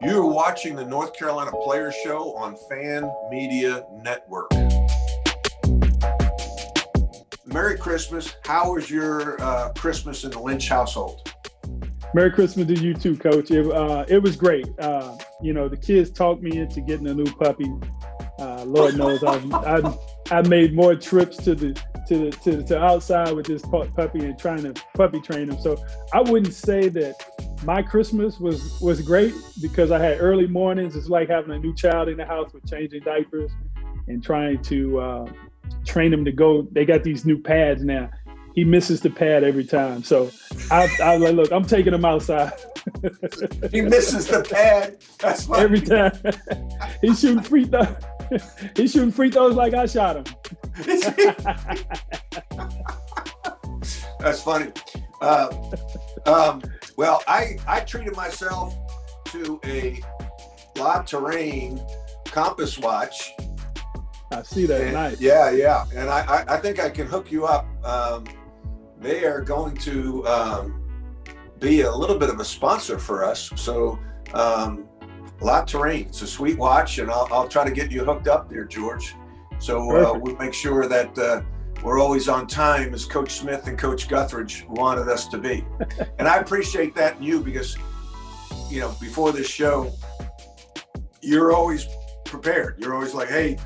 You're watching the North Carolina Players Show on Fan Media Network. Merry Christmas. How was your Christmas in the Lynch household? Merry Christmas to you too, Coach. It was great. The kids talked me into getting a new puppy. Lord knows I made more trips to the outside with this puppy and trying to puppy train him. So I wouldn't say that my Christmas was great because I had early mornings. It's like having a new child in the house with changing diapers and trying to train him to go. They got these new pads now. He misses the pad every time. So I was like, look, I'm taking him outside. He misses the pad. That's funny. Every time. He's shooting free throws. He's shooting free throws like I shot him. That's funny. Well, I treated myself to a La Terrain compass watch. I see that tonight. Yeah. And I think I can hook you up. They are going to be a little bit of a sponsor for us. So La Terrain, it's a sweet watch, and I'll try to get you hooked up there, George. So we'll make sure that we're always on time, as Coach Smith and Coach Guthridge wanted us to be. And I appreciate that in you because, before this show, you're always prepared. You're always like, hey,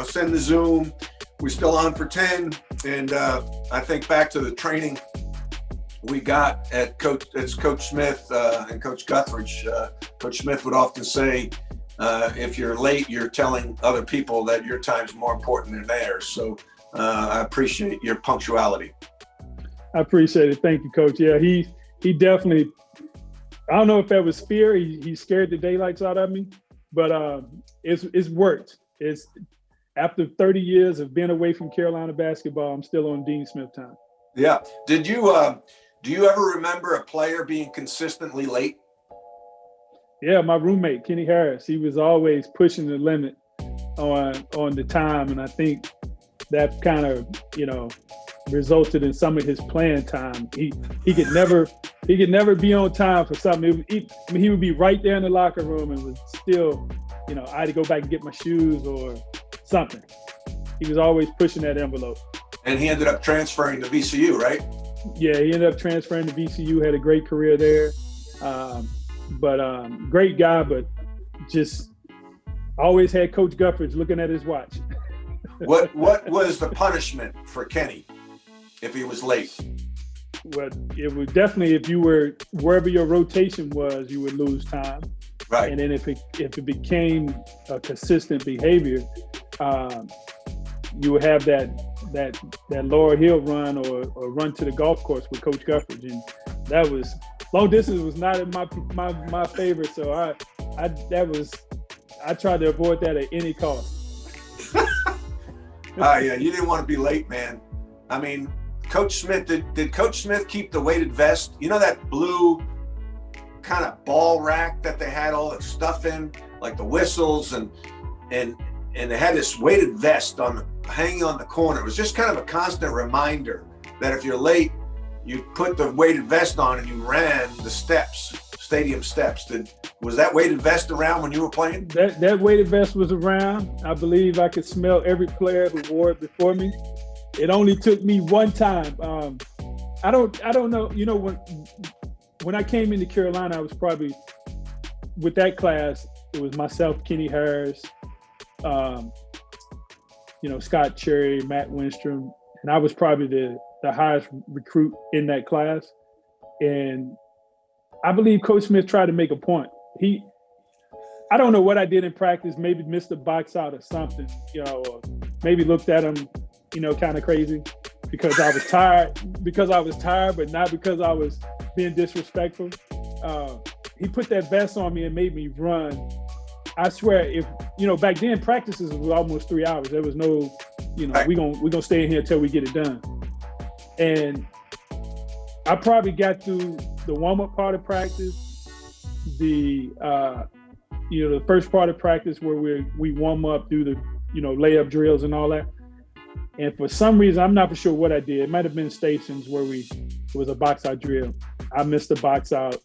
send the Zoom. We're still on for 10. And I think back to the training we got at Coach Smith and Coach Guthridge. Coach Smith would often say, if you're late, you're telling other people that your time's more important than theirs. So I appreciate your punctuality. I appreciate it. Thank you, Coach. Yeah, he definitely, I don't know if that was fear. He scared the daylights out of me, but it's worked. It's after 30 years of being away from Carolina basketball, I'm still on Dean Smith time. Yeah. Do you ever remember a player being consistently late? Yeah, my roommate, Kenny Harris, he was always pushing the limit on the time. And I think that kind of, resulted in some of his playing time. He could never be on time for something. He would be right there in the locker room and was still, I had to go back and get my shoes or something. He was always pushing that envelope. And he ended up transferring to VCU, right? Yeah, he ended up transferring to VCU, had a great career there. Great guy, but just always had Coach Guthridge looking at his watch. What was the punishment for Kenny if he was late? Well, it was definitely, if you were wherever your rotation was, you would lose time. Right. And then if it became a consistent behavior, you would have that Laurel Hill run or run to the golf course with Coach Guthridge, and that was long distance was not in my favor. So I tried to avoid that at any cost. Yeah, you didn't want to be late, man. I mean, Coach Smith, did Coach Smith keep the weighted vest? You know that blue kind of ball rack that they had all the stuff in, like the whistles and they had this weighted vest hanging on the corner. It was just kind of a constant reminder that if you're late, you put the weighted vest on and you ran the stadium steps. Was that weighted vest around when you were playing? That weighted vest was around. I believe I could smell every player who wore it before me. It only took me one time. I don't know. When I came into Carolina, I was probably, with that class, it was myself, Kenny Harris, Scott Cherry, Matt Winstrom, and I was probably the highest recruit in that class. And I believe Coach Smith tried to make a point. I don't know what I did in practice, maybe missed the box out or something, or maybe looked at him, kind of crazy because I was tired, but not because I was being disrespectful. He put that vest on me and made me run. I swear, if back then practices was almost 3 hours. There was no, right. we gonna stay in here until we get it done. And I probably got through the warm-up part of practice, the first part of practice where we warm up, do the layup drills and all that. And for some reason, I'm not for sure what I did. It might have been stations where it was a box out drill. I missed the box out.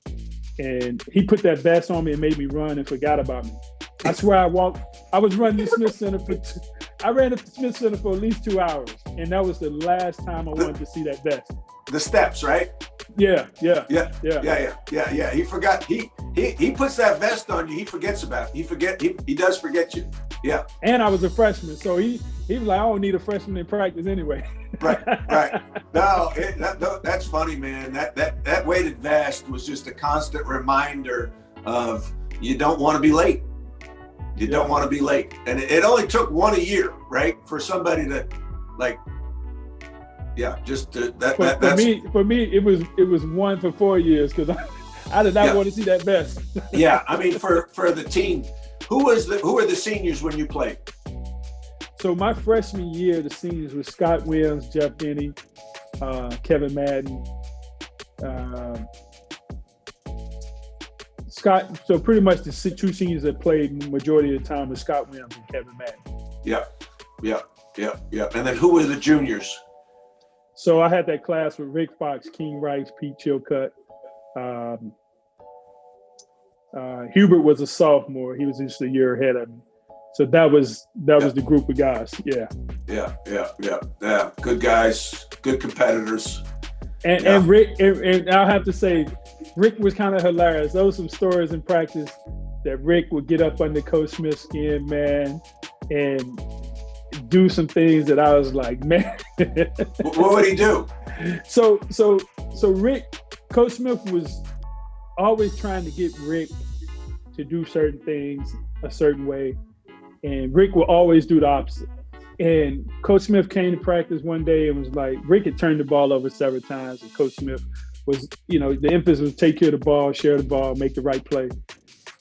and he put that vest on me and made me run and forgot about me. I swear I was running the Smith Center I ran the Smith Center for at least 2 hours, and that was the last time I wanted to see that vest. The steps, right? Yeah. He forgot. He puts that vest on you. He forgets about it. He does forget you. Yeah. And I was a freshman, so he was like, I don't need a freshman in practice anyway. Right. No, that's funny, man. That weighted vest was just a constant reminder of you don't want to be late. You don't want to be late. And it only took one a year, right? For somebody to For me, it was one for 4 years because I did not want to see that vest. Yeah, I mean, for the team, who are the seniors when you played? So my freshman year, the seniors were Scott Williams, Jeff Denny, Kevin Madden, Scott. So pretty much the two seniors that played majority of the time was Scott Williams and Kevin Madden. Yeah. And then who were the juniors? So I had that class with Rick Fox, King Rice, Pete Chilcutt. Hubert was a sophomore. He was just a year ahead of me. So that was the group of guys. Yeah. Good guys, good competitors. And Rick, and I'll have to say, Rick was kind of hilarious. There was some stories in practice that Rick would get up under Coach Smith's skin, man, and do some things that I was like, man. What would he do? So Rick, Coach Smith was always trying to get Rick to do certain things a certain way, and Rick will always do the opposite. And Coach Smith came to practice one day and was like, Rick had turned the ball over several times, and Coach Smith was, the emphasis was take care of the ball, share the ball, make the right play.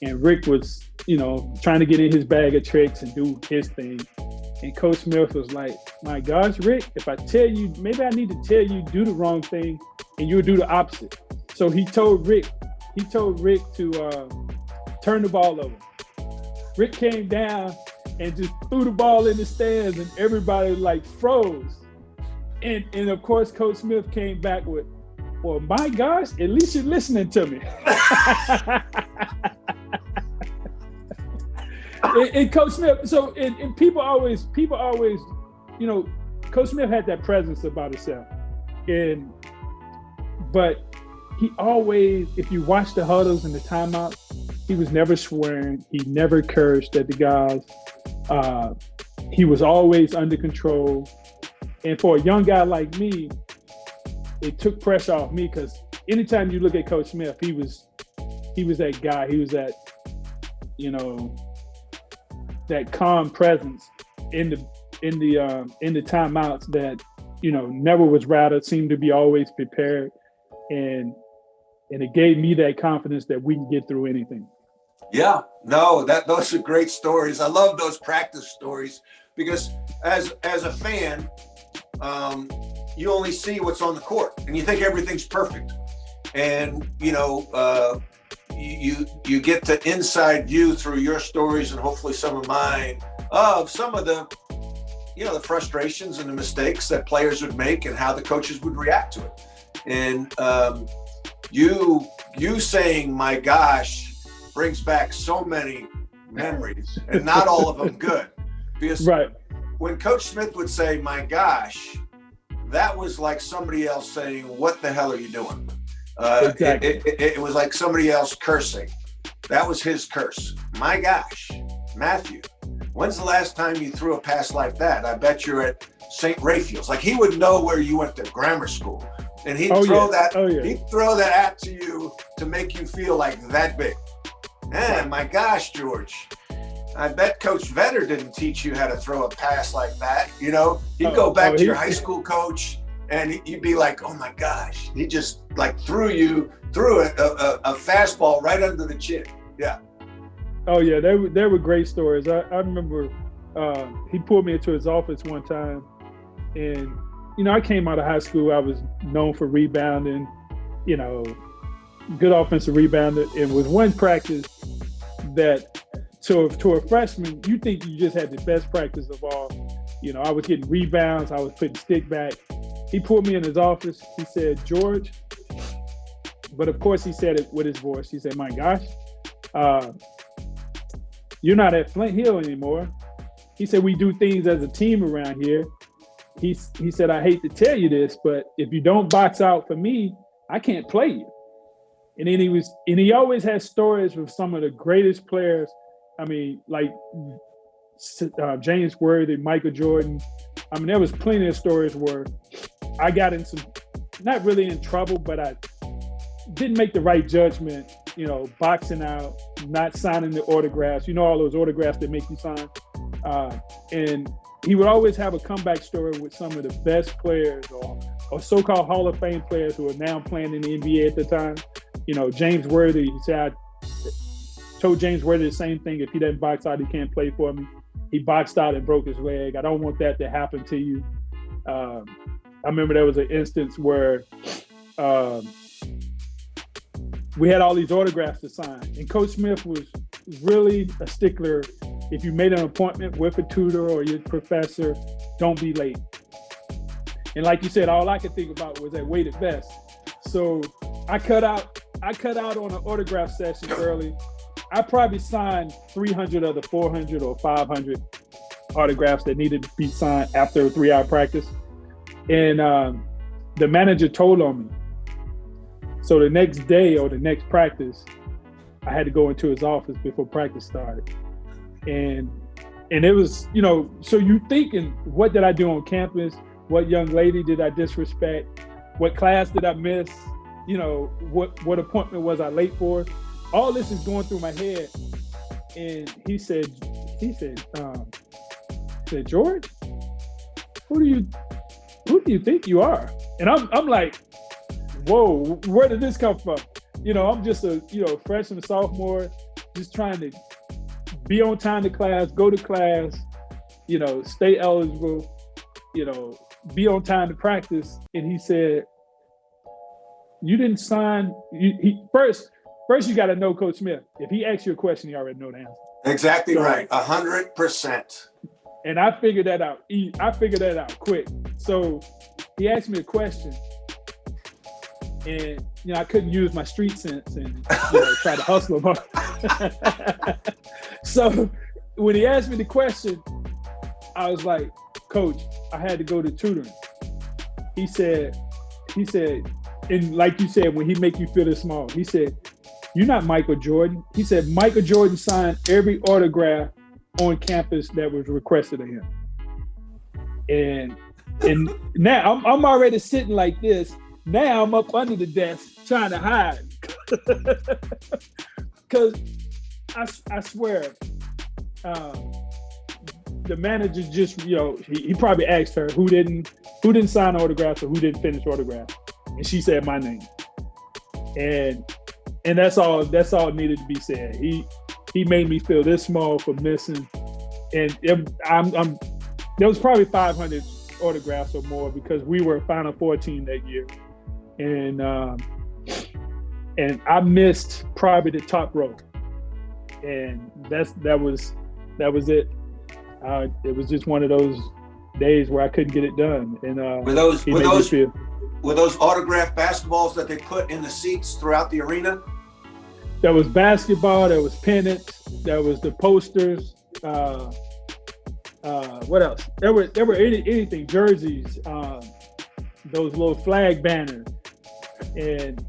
And Rick was, trying to get in his bag of tricks and do his thing. And Coach Smith was like, my gosh, Rick, if I tell you, maybe I need to tell you do the wrong thing and you'll do the opposite. So he told Rick to turn the ball over. Rick came down and just threw the ball in the stands and everybody froze. And of course, Coach Smith came back with, well, my gosh, at least you're listening to me. and Coach Smith, so and people always, Coach Smith had that presence about himself. But he always, if you watch the huddles and the timeouts, he was never swearing. He never cursed at the guys. He was always under control. And for a young guy like me, it took pressure off me because anytime you look at Coach Smith, he was that guy. He was that, that calm presence in the timeouts that, never was rattled, seemed to be always prepared. And it gave me that confidence that we can get through anything. Yeah, no, those are great stories. I love those practice stories because as a fan, you only see what's on the court and you think everything's perfect. And, you get the inside view through your stories and hopefully some of mine of some of the, the frustrations and the mistakes that players would make and how the coaches would react to it. And you saying, my gosh, brings back so many memories and not all of them good. Because when Coach Smith would say, my gosh, that was like somebody else saying, what the hell are you doing? Exactly. It was like somebody else cursing. That was his curse. My gosh, Matthew, when's the last time you threw a pass like that? I bet you're at St. Raphael's. Like he would know where you went to grammar school. And he'd throw that at to you to make you feel like that big. Man, my gosh, George. I bet Coach Vetter didn't teach you how to throw a pass like that. He'd go back to your high school coach and you'd be like, oh my gosh. He just threw a fastball right under the chin. Yeah. Oh yeah, they were great stories. I remember he pulled me into his office one time and I came out of high school. I was known for rebounding, good offensive rebounder. And with one practice that to a freshman, you think you just had the best practice of all. I was getting rebounds. I was putting stick back. He pulled me in his office. He said, George, But of course, he said it with his voice. He said, "My gosh, you're not at Flint Hill anymore." He said, "We do things as a team around here." He said, "I hate to tell you this, but if you don't box out for me, I can't play you." And then he always has stories with some of the greatest players. I mean, like James Worthy, Michael Jordan. I mean, there was plenty of stories where I got in some, not really in trouble, but I didn't make the right judgment, boxing out, not signing the autographs, all those autographs that make you sign. And he would always have a comeback story with some of the best players or so-called Hall of Fame players who are now playing in the NBA at the time. James Worthy, he said, I told James Worthy the same thing. If he doesn't box out, he can't play for me. He boxed out and broke his leg. I don't want that to happen to you. I remember there was an instance where we had all these autographs to sign. And Coach Smith was really a stickler. If you made an appointment with a tutor or your professor, don't be late. And like you said, all I could think about was that weighted vest. So I cut out on an autograph session early. I probably signed 300 of the 400 or 500 autographs that needed to be signed after a 3-hour practice. And the manager told on me. So the next day or the next practice, I had to go into his office before practice started. And it was, so you thinking, what did I do on campus? What young lady did I disrespect? What class did I miss? What appointment was I late for? All this is going through my head. And he said, "George, who do you think you are?" And I'm like, whoa, where did this come from? I'm just a freshman, sophomore, just trying to be on time to class, go to class, stay eligible, be on time to practice. And he said, "You didn't sign." First, you got to know Coach Smith. If he asks you a question, you already know the answer. Exactly so, right. 100%. And I figured that out. I figured that out quick. So he asked me a question, and I couldn't use my street sense and try to hustle him. So when he asked me the question, I was like, "Coach, I had to go to tutoring." He said, and like you said, when he make you feel this small, he said, "You're not Michael Jordan." He said, "Michael Jordan signed every autograph on campus that was requested of him." And now I'm already sitting like this. Now I'm up under the desk trying to hide. Because I swear, the manager just, he probably asked her who didn't sign autographs or who didn't finish autographs. And she said my name. And that's all needed to be said. He made me feel this small for missing. And there was probably 500 autographs or more because we were a Final Four team that year. And I missed probably the top row. And that was it. It was just one of those days where I couldn't get it done. And were those autographed basketballs that they put in the seats throughout the arena? There was basketball, there was pennants, there was the posters. What else? There were anything, jerseys, those little flag banners. And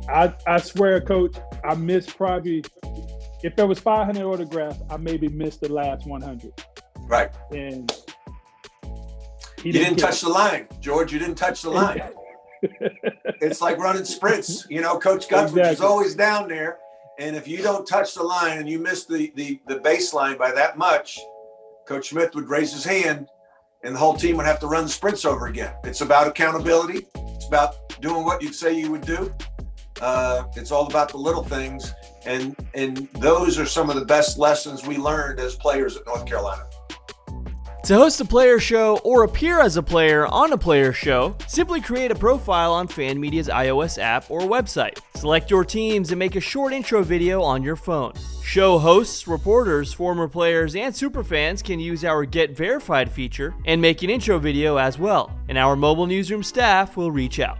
I swear, Coach, I missed probably, if there was 500 autographs, I maybe missed the last 100. Right. And you didn't touch the line, George. You didn't touch the line. It's like running sprints. Coach Guthridge is always down there. And if you don't touch the line and you miss the baseline by that much, Coach Smith would raise his hand and the whole team would have to run the sprints over again. It's about accountability. It's about doing what you say you would do. It's all about the little things. And those are some of the best lessons we learned as players at North Carolina. To host a player show or appear as a player on a player show, simply create a profile on Fan Media's iOS app or website. Select your teams and make a short intro video on your phone. Show hosts, reporters, former players, and superfans can use our Get Verified feature and make an intro video as well, and our mobile newsroom staff will reach out.